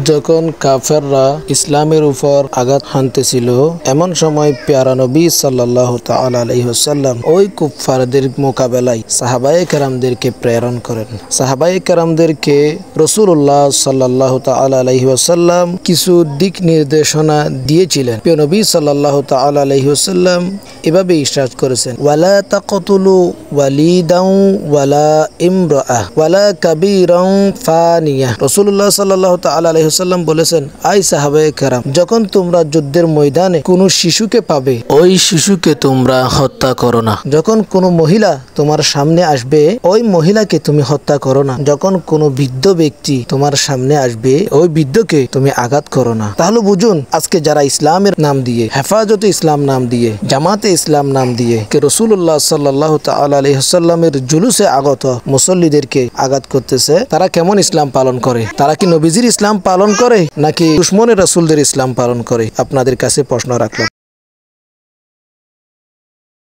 যখন কাফেররা ইসলামের উপর আঘাত হানতেছিল এমন সময় প্যারা নবী সাল্লাল্লাহু তাআলা আলাইহি ওয়াসাল্লাম ওই কুফফারদের মোকাবেলায় সাহাবায়ে কেরামদেরকে প্রেরণ করেন। সাহাবায়ে কেরামদেরকে রাসূলুল্লাহ সাল্লাল্লাহু তাআলা আলাইহি ওয়াসাল্লাম কিছু দিক নির্দেশনা দিয়েছিলেন। প্রিয় নবী সাল্লাল্লাহু তাআলা আলাইহি ওয়াসাল্লাম এভাবে ইরশাদ করেছেন, ওয়ালা তাকতুলু ওয়ালিদাও ওয়ালা ইমরাআহ ওয়ালা কাবীরাও ফানিয়া। রাসূলুল্লাহ সাল্লাল্লাহু তাআলা আলাইহি ওয়াসাল্লাম বলেছেন, আই সাহাবায়ে কেরাম, যখন তোমরা যুদ্ধের ময়দানে কোনো শিশুকে পাবে ওই শিশুকে তোমরা হত্যা করো না। যখন কোনো মহিলা তোমার সামনে আসবে ওই মহিলাকে তুমি হত্যা করো না। যখন কোনো বৃদ্ধ ব্যক্তি তোমার সামনে আসবে ওই বৃদ্ধকে তুমি আঘাত করো না। তাহলে বুঝুন, আজকে যারা ইসলামের নাম দিয়ে, হেফাজতে ইসলাম নাম দিয়ে, জামাতে ইসলাম নাম দিয়ে রাসূলুল্লাহ সাল্লাল্লাহু তাআলা আলাইহি ওয়াসাল্লামের জুলুসে আগত মুসল্লিদেরকে আঘাত করতেছে, তারা কেমন ইসলাম পালন করে? তারা কি নবীজির ইসলাম পালন করে নাকি দুশমনের রাসূলদের ইসলাম পালন করে? আপনাদের কাছে প্রশ্ন রাখলাম।